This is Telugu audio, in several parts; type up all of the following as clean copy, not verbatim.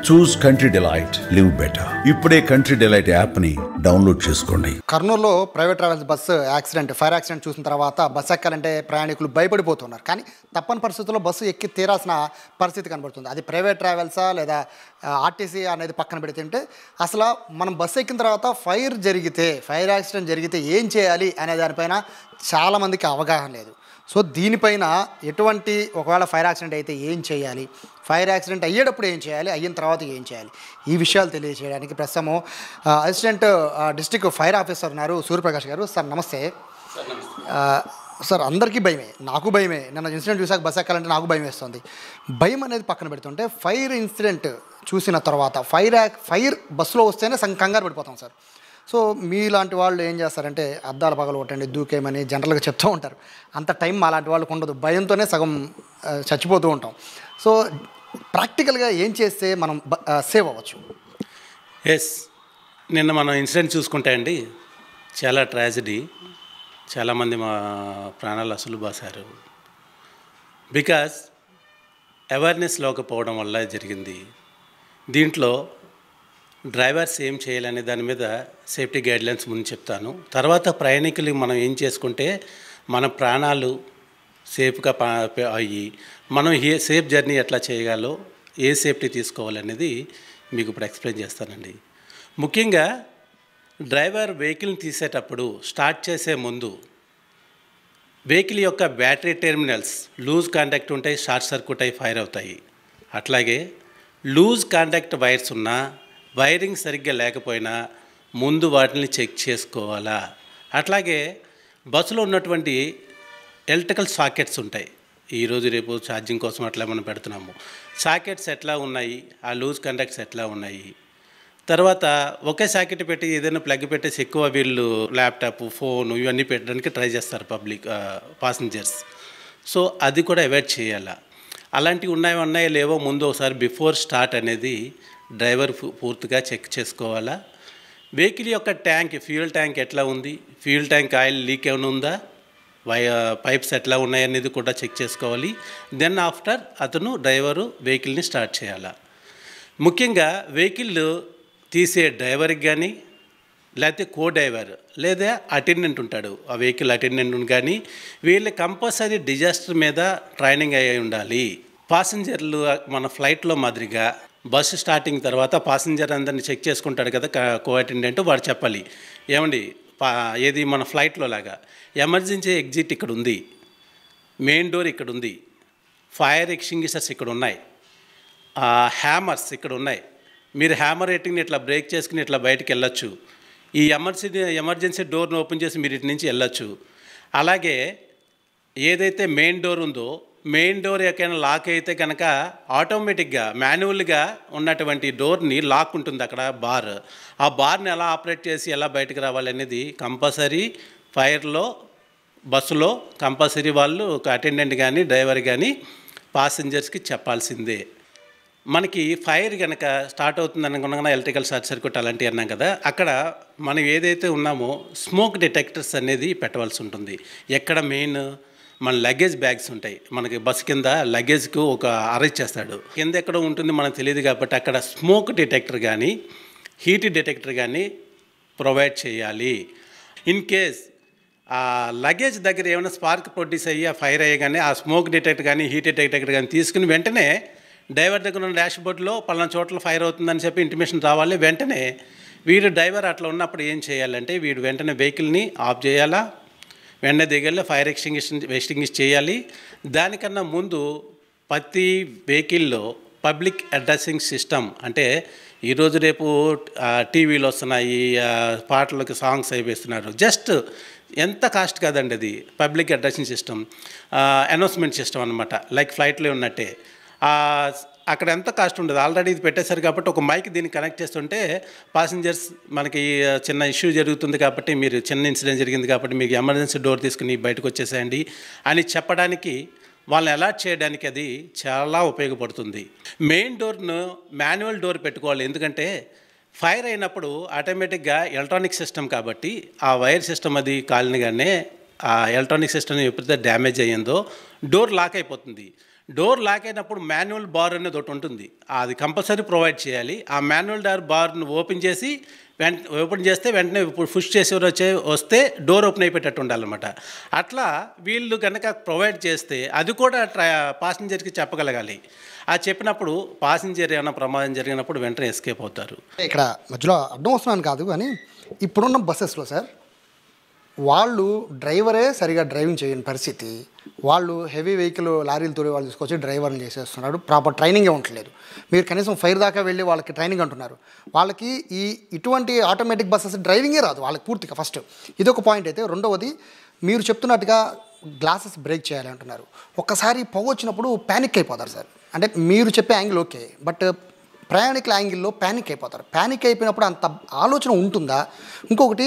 చూస్ కంట్రీ డిలైట్, లివ్ బెటర్. ఇప్పుడే కంట్రీ డిలైట్ యాప్ని డౌన్లోడ్ చేసుకోండి. కర్నూలులో private travels bus fire accident చూసిన తర్వాత బస్సు ఎక్కాలంటే ప్రయాణికులు భయపడిపోతున్నారు. కానీ తప్పని పరిస్థితుల్లో బస్సు ఎక్కి తీరాల్సిన పరిస్థితి కనబడుతుంది. అది ప్రైవేట్ ట్రావెల్సా లేదా ఆర్టీసీ అనేది పక్కన పెడుతుంటే అసలు మనం బస్సు ఎక్కిన తర్వాత ఫైర్ యాక్సిడెంట్ జరిగితే ఏం చేయాలి అనే దానిపైన చాలామందికి అవగాహన లేదు. సో దీనిపైన ఒకవేళ ఫైర్ యాక్సిడెంట్ అయితే ఏం చేయాలి, ఫైర్ యాక్సిడెంట్ అయ్యేటప్పుడు ఏం చేయాలి, అయిన తర్వాత ఏం చేయాలి, ఈ విషయాలు తెలియజేయడానికి ప్రస్తుతము అసిస్టెంట్ డిస్ట్రిక్ట్ ఫైర్ ఆఫీసర్ ఉన్నారు సూర్యప్రకాష్ గారు. సార్ నమస్తే. సార్ అందరికీ భయమే, నాకు భయమే. నిన్న ఇన్సిడెంట్ చూసాక బస్ ఎక్కాలంటే నాకు భయం వేస్తుంది. భయం అనేది పక్కన పెడుతుంటే ఫైర్ ఇన్సిడెంట్ చూసిన తర్వాత ఫైర్ బస్సులో వస్తేనే కంగారు పడిపోతాం సార్. సో మీలాంటి వాళ్ళు ఏం చేస్తారంటే అద్దాలు పగలు కొట్టండి, దూకేమని జనరల్గా చెప్తూ ఉంటారు. అంత టైం అలాంటి వాళ్ళకు ఉండదు, భయంతోనే సగం చచ్చిపోతూ ఉంటాం. సో ప్రాక్టికల్గా ఏం చేస్తే మనం సేవ్ అవ్వచ్చు? నిన్న మనం ఇన్సిడెంట్ చూసుకుంటే అండి, చాలా ట్రాజడీ. చాలామంది మా ప్రాణాలు అసలు బాసారు. బికాజ్ అవేర్నెస్ లేకపోవడం వల్ల జరిగింది. దీంట్లో డ్రైవర్స్ ఏం చేయాలనే దాని మీద సేఫ్టీ గైడ్లైన్స్ ముందు చెప్తాను. తర్వాత ప్రయాణికులు మనం ఏం చేసుకుంటే మన ప్రాణాలు సేఫ్గా అయ్యి మనం సేఫ్ జర్నీ ఎట్లా చేయగాలో, ఏ సేఫ్టీ తీసుకోవాలనేది మీకు ఇప్పుడు ఎక్స్ప్లెయిన్ చేస్తానండి. ముఖ్యంగా డ్రైవర్ వెహికల్ని తీసేటప్పుడు స్టార్ట్ చేసే ముందు వెహికల్ యొక్క బ్యాటరీ టెర్మినల్స్ లూజ్ కాంటాక్ట్ ఉంటాయి, షార్ట్ సర్క్యూట్ అయి ఫైర్ అవుతాయి. అట్లాగే లూజ్ కాంటాక్ట్ వైర్స్ ఉన్నా, వైరింగ్ సరిగ్గా లేకపోయినా ముందు వాటిని చెక్ చేసుకోవాలా. అట్లాగే బస్సులో ఉన్నటువంటి ఎలక్ట్రికల్ సాకెట్స్ ఉంటాయి. ఈరోజు రేపు ఛార్జింగ్ కోసం అట్లా మనం పెడుతున్నాము. సాకెట్స్ ఎట్లా ఉన్నాయి, ఆ లూజ్ కాంటాక్ట్స్ ఎట్లా ఉన్నాయి. తర్వాత ఒకే సాకెట్ పెట్టి ఏదైనా ప్లగ్ పెట్టేసి ఎక్కువ వీళ్ళు ల్యాప్టాప్, ఫోన్ ఇవన్నీ పెట్టడానికి ట్రై చేస్తారు పాసెంజర్స్. సో అది కూడా అవాయిడ్ చేయాలా. అలాంటివి ఉన్నాయో లేవో ముందు ఒకసారి బిఫోర్ స్టార్ట్ అనేది డ్రైవర్ పూర్తిగా చెక్ చేసుకోవాలా. వెహికల్ యొక్క ఫ్యూయల్ ట్యాంక్ ఎట్లా ఉంది, ఫ్యూయల్ ట్యాంక్ ఆయిల్ లీక్ ఏమైనా ఉందా, పైప్స్ ఎట్లా ఉన్నాయనేది కూడా చెక్ చేసుకోవాలి. దెన్ ఆఫ్టర్ అతను డ్రైవరు వెహికల్ని స్టార్ట్ చేయాలా. ముఖ్యంగా వెహికల్ తీసే డ్రైవర్కి కానీ, లేకపోతే కో డ్రైవర్ లేదా అటెండెంట్ ఉంటాడు, ఆ వెహికల్ అటెండెంట్ కానీ వీళ్ళు కంపల్సరీ డిజాస్టర్ మీద ట్రైనింగ్ అయ్యి ఉండాలి. పాసెంజర్లు మన ఫ్లైట్లో మాదిరిగా బస్సు స్టార్టింగ్ తర్వాత పాసెంజర్ అందరిని చెక్ చేసుకుంటాడు కదా కో అటెండెంట్, వాడు చెప్పాలి, ఏమండి ఏది మన ఫ్లైట్లో లాగా ఎమర్జెన్సీ ఎగ్జిట్ ఇక్కడ ఉంది, మెయిన్ డోర్ ఇక్కడ ఉంది, ఫైర్ ఎక్స్టింగ్విషర్స్ ఇక్కడ ఉన్నాయి, హ్యామర్స్ ఇక్కడ ఉన్నాయి, మీరు హ్యామర్ ఎట్టింగ్ ఇట్లా బ్రేక్ చేసుకుని ఇట్లా బయటికి వెళ్ళొచ్చు, ఈ ఎమర్జెన్సీ డోర్ని ఓపెన్ చేసి మీరు ఇటు నుంచి వెళ్ళొచ్చు. అలాగే ఏదైతే మెయిన్ డోర్ ఉందో, మెయిన్ డోర్ ఎక్కడైనా లాక్ అయితే కనుక ఆటోమేటిక్గా మాన్యువల్గా ఉన్నటువంటి డోర్ని లాక్ ఉంటుంది అక్కడ బార్, ఆ బార్ని ఎలా ఆపరేట్ చేసి ఎలా బయటకు రావాలనేది కంపల్సరీ ఫైర్లో బస్సులో కంపల్సరీ వాళ్ళు ఒక అటెండెంట్ కానీ డ్రైవర్ కానీ పాసెంజర్స్కి చెప్పాల్సిందే. మనకి ఫైర్ కనుక స్టార్ట్ అవుతుంది అనుకున్నా ఎలక్ట్రికల్ షార్ట్ సర్క్యూట్ అలాంటివి అన్నాం కదా, అక్కడ మనం ఏదైతే ఉన్నామో స్మోక్ డిటెక్టర్స్ అనేది పెట్టవలసి ఉంటుంది. ఎక్కడ మెయిన్ మన లగేజ్ బ్యాగ్స్ ఉంటాయి, మనకి బస్ కింద లగేజ్కు ఒక అరెస్ట్ చేస్తాడు, కింద ఎక్కడ ఉంటుంది మనకు తెలియదు కాబట్టి అక్కడ స్మోక్ డిటెక్టర్ కానీ హీట్ డిటెక్టర్ కానీ ప్రొవైడ్ చేయాలి. ఇన్ కేస్ ఆ లగేజ్ దగ్గర ఏమైనా స్పార్క్ ప్రొడ్యూస్ అయ్యి ఆ ఫైర్ అయ్యగానే ఆ స్మోక్ డిటెక్టర్ కానీ హీట్ డిటెక్టర్ కానీ తీసుకుని వెంటనే డ్రైవర్ దగ్గర ఉన్న డాష్ బోర్డ్లో పలానా చోట్ల ఫైర్ అవుతుందని చెప్పి ఇంటిమేషన్ రావాలి. వెంటనే వీడు డ్రైవర్ అట్లా ఉన్నప్పుడు ఏం చేయాలంటే వీడు వెంటనే వెహికల్ని ఆఫ్ చేయాలా, వెంటనే దగ్గరలో ఫైర్ ఎక్స్టింగ్విష్ చేయాలి. దానికన్నా ముందు ప్రతి వెహికల్లో పబ్లిక్ అడ్రసింగ్ సిస్టమ్, అంటే ఈరోజు రేపు టీవీలు వస్తున్నాయి, పాటలకు సాంగ్స్ అయిపోతున్నారు, జస్ట్ ఎంత కాస్ట్ కాదండి అది. Public addressing system, announcement system అనమాట, లైక్ ఫ్లైట్లో ఉన్నట్టే. అక్కడ ఎంత కాస్ట్ ఉండదు, ఆల్రెడీ ఇది పెట్టేశారు కాబట్టి ఒక మైక్ దీన్ని కనెక్ట్ చేస్తుంటే పాసెంజర్స్ మనకి చిన్న ఇష్యూ జరుగుతుంది కాబట్టి, మీరు చిన్న ఇన్సిడెంట్ జరిగింది కాబట్టి మీకు ఎమర్జెన్సీ డోర్ తీసుకుని బయటకు వచ్చేసేయండి అని చెప్పడానికి, వాళ్ళని అలర్ట్ చేయడానికి అది చాలా ఉపయోగపడుతుంది. మెయిన్ డోర్ను మాన్యువల్ డోర్ పెట్టుకోవాలి. ఎందుకంటే ఫైర్ అయినప్పుడు ఆటోమేటిక్గా ఎలక్ట్రానిక్ సిస్టమ్ కాబట్టి ఆ వైర్ సిస్టమ్ అది కాలినగానే ఆ ఎలక్ట్రానిక్ సిస్టమ్ ఎప్పుడైతే డ్యామేజ్ అయ్యిందో డోర్ లాక్ అయిపోతుంది. డోర్ లాక్ అయినప్పుడు మాన్యువల్ బార్ అనేది ఒకటి ఉంటుంది, అది కంపల్సరీ ప్రొవైడ్ చేయాలి. ఆ మాన్యువల్ బార్ను ఓపెన్ చేసి ఓపెన్ చేస్తే వెంటనే పుష్ చేసి వస్తే డోర్ ఓపెన్ అయిపోయేటట్టు ఉండాలన్నమాట. అట్లా వీళ్ళు కనుక ప్రొవైడ్ చేస్తే అది కూడా పాసింజర్కి చెప్పగలగాలి. అది చెప్పినప్పుడు పాసింజర్ ఏమైనా ప్రమాదం జరిగినప్పుడు వెంటనే ఎస్కేప్ అవుతారు. ఇక్కడ మధ్యలో అడ్డం వస్తున్నాను కాదు, కానీ ఇప్పుడున్న బస్సెస్లో సార్ వాళ్ళు డ్రైవరే సరిగా డ్రైవింగ్ చేయని పరిస్థితి, వాళ్ళు హెవీ వెహికల్ లారీలు తోడి వాళ్ళు తీసుకొచ్చి డ్రైవర్లు చేసేస్తున్నాడు, ప్రాపర్ ట్రైనింగే ఉండట్లేదు. మీరు కనీసం ఫైర్ దాకా వెళ్ళి వాళ్ళకి ట్రైనింగ్ అంటున్నారు, వాళ్ళకి ఇటువంటి ఆటోమేటిక్ బస్సెస్ డ్రైవింగే రాదు వాళ్ళకి పూర్తిగా. ఫస్ట్ ఇదొక పాయింట్ అయితే, రెండవది మీరు చెప్తున్నట్టుగా గ్లాసెస్ బ్రేక్ చేయాలి అంటున్నారు. ఒక్కసారి పొగ వచ్చినప్పుడు ప్యానిక్ అయిపోతారు సార్. అంటే మీరు చెప్పే యాంగిల్ ఓకే, బట్ ప్రయాణికుల యాంగిల్లో ప్యానిక్ అయిపోతారు. ప్యానిక్ అయిపోయినప్పుడు అంత ఆలోచన ఉంటుందా? ఇంకొకటి,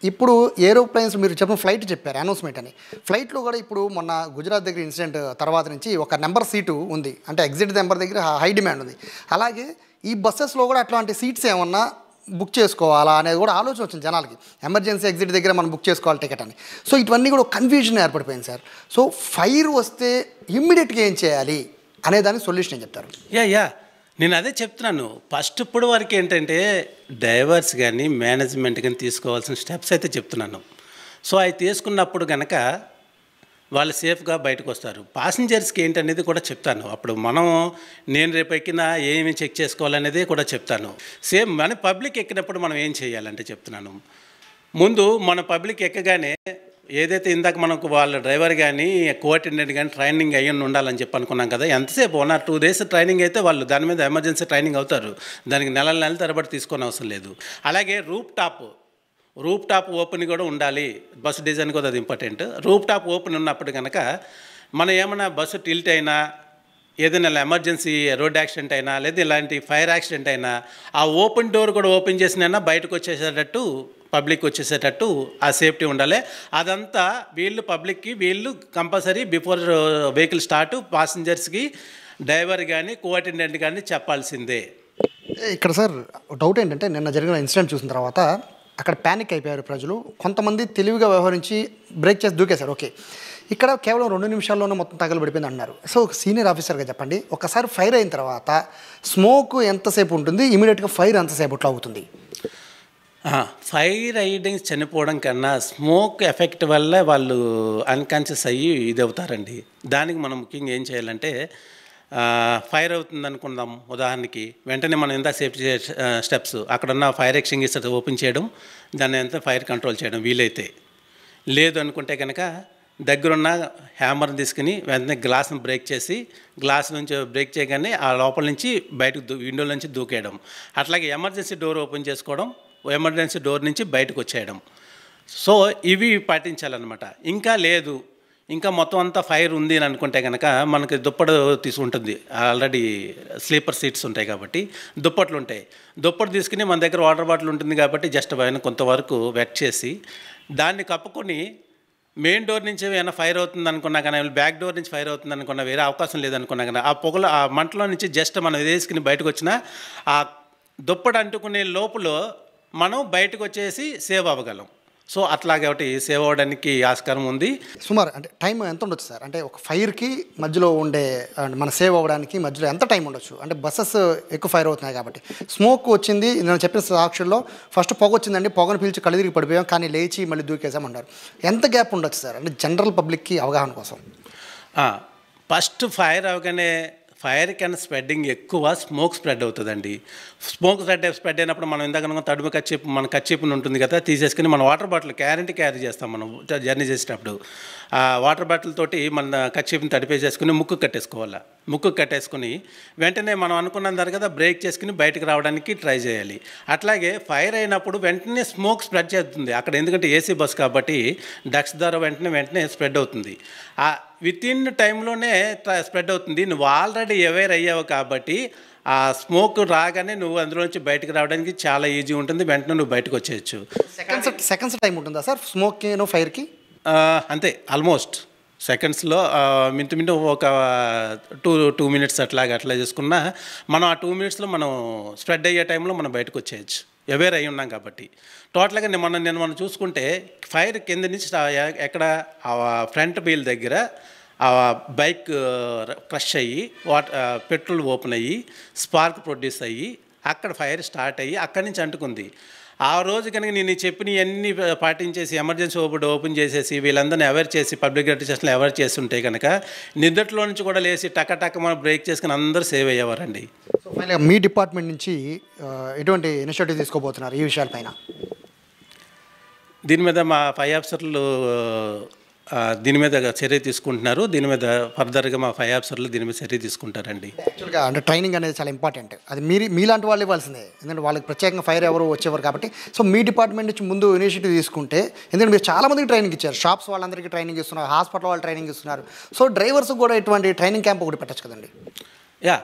ఇప్పుడు ఏరోప్లేన్స్ మీరు చెప్పిన ఫ్లైట్ చెప్పారు అనౌన్స్మెంట్ అని, ఫ్లైట్లో కూడా ఇప్పుడు మొన్న గుజరాత్ దగ్గర ఇన్సిడెంట్ తర్వాత నుంచి ఒక నెంబర్ సీటు ఉంది, అంటే ఎగ్జిట్ నెంబర్ దగ్గర హై డిమాండ్ ఉంది. అలాగే ఈ బస్సెస్లో కూడా అట్లాంటి సీట్స్ ఏమన్నా బుక్ చేసుకోవాలా అనేది కూడా ఆలోచన వచ్చింది జనాలకి. ఎమర్జెన్సీ ఎగ్జిట్ దగ్గర మనం బుక్ చేసుకోవాలి టికెట్ అని. సో ఇవన్నీ కూడా కన్ఫ్యూజన్ ఏర్పడిపోయింది సార్. సో ఫైర్ వస్తే ఇమ్మీడియట్గా ఏం చేయాలి అనే దానికి సొల్యూషన్ ఏం చెప్తారు? యా నేను అదే చెప్తున్నాను. ఫస్ట్ ఇప్పుడు వరకు ఏంటంటే డ్రైవర్స్ కానీ మేనేజ్మెంట్ కానీ తీసుకోవాల్సిన స్టెప్స్ అయితే చెప్తున్నాను. సో అవి తీసుకున్నప్పుడు కనుక వాళ్ళు సేఫ్గా బయటకు వస్తారు. పాసింజర్స్కి ఏంటనేది కూడా చెప్తాను. అప్పుడు నేను రేపు ఎక్కినా ఏమి చెక్ చేసుకోవాలనేది కూడా చెప్తాను. సేమ్ మన పబ్లిక్ ఎక్కినప్పుడు మనం ఏం చేయాలంటే చెప్తున్నాను. ముందు మన పబ్లిక్ ఎక్కగానే ఏదైతే ఇందాక మనకు వాళ్ళ డ్రైవర్ కానీ కోఆర్డినేటర్ కానీ ట్రైనింగ్ అయ్యి ఉండాలని చెప్పి అనుకున్నాం కదా, ఎంతసేపు 1 or 2 days ట్రైనింగ్ అయితే వాళ్ళు దాని మీద ఎమర్జెన్సీ ట్రైనింగ్ అవుతారు. దానికి నెలల తరబడి తీసుకొని అవసరం లేదు. అలాగే రూప్ టాప్ ఓపెన్ కూడా ఉండాలి. బస్సు డిజైన్ కూడా అది ఇంపార్టెంట్. రూప్ టాప్ ఓపెన్ ఉన్నప్పుడు కనుక మనం ఏమైనా బస్సు టిల్ట్ అయినా, ఏదైనా ఎమర్జెన్సీ రోడ్ యాక్సిడెంట్ అయినా, లేదా ఇలాంటి ఫైర్ యాక్సిడెంట్ అయినా ఆ ఓపెన్ డోర్ కూడా ఓపెన్ చేసినైనా బయటకు వచ్చేసేటట్టు, పబ్లిక్ వచ్చేసేటట్టు ఆ సేఫ్టీ ఉండాలి. అదంతా పబ్లిక్కి కంపల్సరీ బిఫోర్ వెహికల్ స్టార్ట్ పాసింజర్స్కి డ్రైవర్ కానీ కోఆర్డినేటర్ కానీ చెప్పాల్సిందే. ఇక్కడ సార్ డౌట్ ఏంటంటే, నిన్న జరిగిన ఇన్సిడెంట్ చూసిన తర్వాత అక్కడ ప్యానిక్ అయిపోయారు ప్రజలు. కొంతమంది తెలివిగా వ్యవహరించి బ్రేక్ చేసి దూకేశారు, ఓకే. ఇక్కడ కేవలం 2 నిమిషాల్లోనే మొత్తం తగలబడిపోయింది అన్నారు. సో ఒక సీనియర్ ఆఫీసర్గా చెప్పండి, ఒకసారి ఫైర్ అయిన తర్వాత స్మోక్ ఎంతసేపు ఉంటుంది, ఇమీడియట్గా ఫైర్ ఎంతసేపట్లో అవుతుంది? ఫైర్ అయ్యి చనిపోవడం కన్నా స్మోక్ ఎఫెక్ట్ వల్ల వాళ్ళు అన్కాన్షియస్ అయ్యి ఇది అవుతారండి. దానికి మనం ముఖ్యంగా ఏం చేయాలంటే, ఫైర్ అవుతుంది అనుకుందాం ఉదాహరణకి, వెంటనే మనం ఎంత సేఫ్టీ స్టెప్స్, అక్కడున్న ఫైర్ ఎక్స్టింగ్విషర్ ఓపెన్ చేయడం, దాన్ని ఎంత ఫైర్ కంట్రోల్ చేయడం వీలైతే. లేదు అనుకుంటే కనుక దగ్గరున్న హ్యామర్ తీసుకుని వెంటనే గ్లాస్ని బ్రేక్ చేసి, గ్లాస్ నుంచి బ్రేక్ చేయగానే ఆ లోపల నుంచి బయటకు విండోల నుంచి దూకేయడం. అట్లాగే ఎమర్జెన్సీ డోర్ ఓపెన్ చేసుకోవడం, ఎమర్జెన్సీ డోర్ నుంచి బయటకు వచ్చేయడం. సో ఇవి పాటించాలన్నమాట. ఇంకా లేదు, ఇంకా మొత్తం అంతా ఫైర్ ఉంది అని అనుకుంటే కనుక మనకి దుప్పటి తీసుకుంటుంది. ఆల్రెడీ స్లీపర్ సీట్స్ ఉంటాయి కాబట్టి దుప్పట్లు ఉంటాయి. దుప్పటి తీసుకుని మన దగ్గర వాటర్ బాటిల్ ఉంటుంది కాబట్టి జస్ట్ పైన కొంతవరకు వెట్ చేసి దాన్ని కప్పుకొని, మెయిన్ డోర్ నుంచి ఏమైనా ఫైర్ అవుతుంది అనుకున్నా కానీ, బ్యాక్ డోర్ నుంచి ఫైర్ అవుతుంది అనుకున్నా, వేరే అవకాశం లేదనుకున్నా కానీ ఆ పొగలో ఆ మంటలో నుంచి జస్ట్ మనం వేసుకుని బయటకు వచ్చినా ఆ దుప్పటి అంటుకునే లోపల మనం బయటకు వచ్చేసి సేవ్ అవ్వగలం. సో అట్లాగే ఒకటి సేవ్ అవ్వడానికి ఆస్కారం ఉంది. సుమారు అంటే టైం ఎంత ఉండొచ్చు సార్? అంటే ఒక ఫైర్కి మధ్యలో ఉండే మన సేవ్ అవ్వడానికి మధ్యలో ఎంత టైం ఉండొచ్చు? అంటే బస్సెస్ ఎక్కువ ఫైర్ అవుతున్నాయి కాబట్టి. స్మోక్ వచ్చింది, నేను చెప్పిన సాక్షుల్లో ఫస్ట్ పొగ వచ్చిందండి, పొగను పీల్చి కళ్ళు తిరిగి పడిపోయాం, కానీ లేచి మళ్ళీ దూకేసామన్నారు. ఎంత గ్యాప్ ఉండొచ్చు సార్? అంటే జనరల్ పబ్లిక్కి అవగాహన కోసం. ఫస్ట్ ఫైర్ అవగానే ఫైర్ కన్నా స్ప్రెడ్డింగ్ ఎక్కువ స్మోక్ స్ప్రెడ్ అవుతుందండి. స్మోక్ స్ప్రెడ్ అయినప్పుడు మనం ఇందాక తడుము కచ్చిపు, మన కచ్చిపుని ఉంటుంది కదా, తీసేసుకుని మన వాటర్ బాటిల్ క్యారీ చేస్తాం మనం జర్నీ చేసేటప్పుడు. ఆ వాటర్ బాటిల్ తోటి మన కచ్చిపుని తడిపేసేసుకుని ముక్కు కట్టేసుకోవాలి. ముక్కు కట్టేసుకుని వెంటనే మనం అనుకున్నాం కదా బ్రేక్ చేసుకుని బయటకు రావడానికి ట్రై చేయాలి. అట్లాగే ఫైర్ అయినప్పుడు వెంటనే స్మోక్ స్ప్రెడ్ చేస్తుంది అక్కడ, ఎందుకంటే ఏసీ బస్ కాబట్టి డక్స్ ద్వారా వెంటనే స్ప్రెడ్ అవుతుంది. విత్ ఇన్ టైంలోనే స్ప్రెడ్ అవుతుంది. నువ్వు ఆల్రెడీ అవేర్ అయ్యావు కాబట్టి ఆ స్మోక్ రాగానే నువ్వు అందులో నుంచి బయటకు రావడానికి చాలా ఈజీ ఉంటుంది, వెంటనే నువ్వు బయటకు వచ్చేయచ్చు. సెకండ్స్ టైం ఉంటుందా సార్ స్మోక్కి ఫైర్కి? అంతే, ఆల్మోస్ట్ సెకండ్స్లో మింటు ఒక 2 minutes అట్లా చేసుకున్నా మనం ఆ 2 minutesలో మనం స్ప్రెడ్ అయ్యే టైంలో మనం బయటకు వచ్చేయచ్చు, అవేర్ అయి ఉన్నాం కాబట్టి. టోటల్గా మనం చూసుకుంటే ఫైర్ కింద నుంచి ఎక్కడ ఫ్రంట్ వీల్ దగ్గర ఆ బైక్ క్రష్ అయ్యి పెట్రోల్ ఓపెన్ అయ్యి స్పార్క్ ప్రొడ్యూస్ అయ్యి అక్కడ ఫైర్ స్టార్ట్ అయ్యి అక్కడి నుంచి అంటుకుంది. ఆ రోజు కనుక నేను చెప్పినవన్నీ పాటించేసి ఎమర్జెన్సీ ఓపెన్ చేసేసి వీళ్ళందరినీ అవేర్ చేసి పబ్లిక్ అడ్మినిస్ట్రేషన్లో అవేర్ చేస్తుంటే కనుక నిద్రలో నుంచి కూడా లేచి టక్క మనం బ్రేక్ చేసుకుని అందరూ సేవ్ అయ్యేవారండి. సో ఫైనల్గా మీ డిపార్ట్మెంట్ నుంచి ఎటువంటి ఇనిషియేటివ్ తీసుకోబోతున్నారు ఈ విషయాలపైన? దీని మీద మా పై ఆఫీసర్లు దీని మీద చర్య తీసుకుంటున్నారు. దీని మీద ఫర్దర్గా మా 5 ఆఫీసర్లు దీని మీద చర్య తీసుకుంటారండి. యాక్చువల్గా అంటే ట్రైనింగ్ అనేది చాలా ఇంపార్టెంట్. అది మీలాంటి వాళ్ళు ఇవ్వాల్సిందే, ఎందుకంటే వాళ్ళకి ప్రత్యేకంగా ఫైర్ ఎవరు వచ్చేవారు కాబట్టి. సో మీ డిపార్ట్మెంట్ నుంచి ముందు ఇనిషియేటివ్ తీసుకుంటే, ఎందుకంటే మీరు చాలామందికి ట్రైనింగ్ ఇచ్చారు, షాప్స్ వాళ్ళందరికీ ట్రైనింగ్ ఇస్తున్నారు, హాస్పిటల్ వాళ్ళు ట్రైనింగ్ ఇస్తున్నారు. సో డ్రైవర్స్ కూడా ఇటువంటి ట్రైనింగ్ క్యాంప్ ఒకటి పెట్టచ్చు కదండి. యా,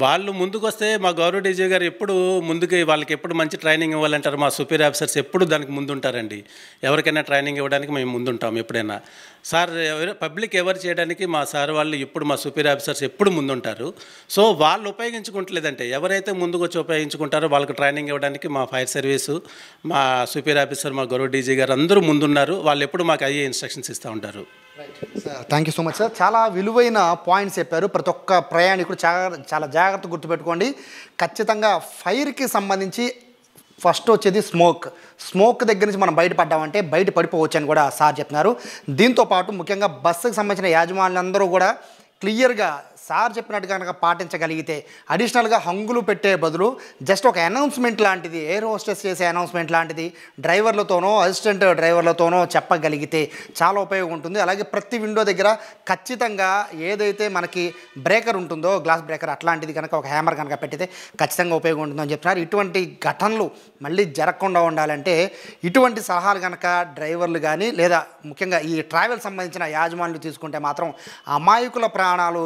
వాళ్ళు ముందుకు వస్తే మా గౌరవ డీజీ గారు ఎప్పుడు ముందుకు వాళ్ళకి ఎప్పుడు మంచి ట్రైనింగ్ ఇవ్వాలంటారు. మా సూపీరియర్ ఆఫీసర్స్ ఎప్పుడు దానికి ముందుంటారండి. ఎవరికైనా ట్రైనింగ్ ఇవ్వడానికి మేము ముందుంటాం ఎప్పుడైనా. సార్ పబ్లిక్ ఎవరు చేయడానికి మా సార్ వాళ్ళు ఎప్పుడు మా సూపీరియర్ ఆఫీసర్స్ ఎప్పుడు ముందుంటారు. సో వాళ్ళు ఉపయోగించుకుంటలేదంటే ఎవరైతే ముందుకు వచ్చి ఉపయోగించుకుంటారో వాళ్ళకి ట్రైనింగ్ ఇవ్వడానికి మా ఫైర్ సర్వీసు, మా సూపీరియర్ ఆఫీసర్, మా గౌరవ డీజీ గారు అందరూ ముందున్నారు. వాళ్ళు ఎప్పుడు మాకు అయ్యే ఇన్స్ట్రక్షన్స్ ఇస్తూ ఉంటారు. Sir thank you so much sir. చాలా విలువైన పాయింట్స్ చెప్పారు. ప్రతి ఒక్క ప్రయాణికుడు చాలా జాగ్రత్త గుర్తుపెట్టుకోండి. ఖచ్చితంగా ఫైర్కి సంబంధించి ఫస్ట్ వచ్చేది స్మోక్ దగ్గర నుంచి మనం బయటపడ్డామంటే బయట పడిపోవచ్చు అని కూడా సార్ చెప్తున్నారు. దీంతోపాటు ముఖ్యంగా బస్సుకు సంబంధించిన యాజమాన్యులందరూ కూడా క్లియర్గా సార్ చెప్పినట్టు కనుక పాటించగలిగితే, అడిషనల్గా హంగులు పెట్టే బదులు జస్ట్ ఒక అనౌన్స్మెంట్ లాంటిది, ఎయిర్ హోస్టెస్ చేసే అనౌన్స్మెంట్ లాంటిది డ్రైవర్లతోనో అసిస్టెంట్ డ్రైవర్లతోనో చెప్పగలిగితే చాలా ఉపయోగం ఉంటుంది. అలాగే ప్రతి విండో దగ్గర ఖచ్చితంగా ఏదైతే మనకి బ్రేకర్ ఉంటుందో, గ్లాస్ బ్రేకర్ అట్లాంటిది కనుక ఒక హ్యామర్ కనుక పెట్టితే ఖచ్చితంగా ఉపయోగం ఉంటుందని చెప్తున్నారు. ఇటువంటి ఘటనలు మళ్ళీ జరగకుండా ఉండాలంటే ఇటువంటి సలహాలు కనుక డ్రైవర్లు కానీ లేదా ముఖ్యంగా ఈ ట్రావెల్ సంబంధించిన యాజమాన్యులు తీసుకుంటే మాత్రం అమాయకుల ప్రాణాలు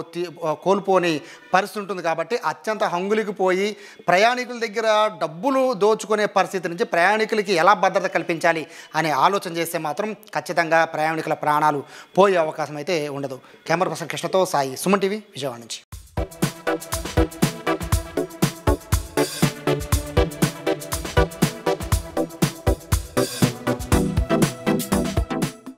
కోల్పోని పరిస్థితి ఉంటుంది. కాబట్టి అత్యంత హంగులికి పోయి ప్రయాణికుల దగ్గర డబ్బులు దోచుకునే పరిస్థితి నుంచి ప్రయాణికులకి ఎలా భద్రత కల్పించాలి అనే ఆలోచన చేస్తే మాత్రం ఖచ్చితంగా ప్రయాణికుల ప్రాణాలు పోయే అవకాశం అయితే ఉండదు. కెమెరా పర్సన్ కృష్ణతో సాయి, సుమన్ టీవీ, విజయవాడ నుంచి.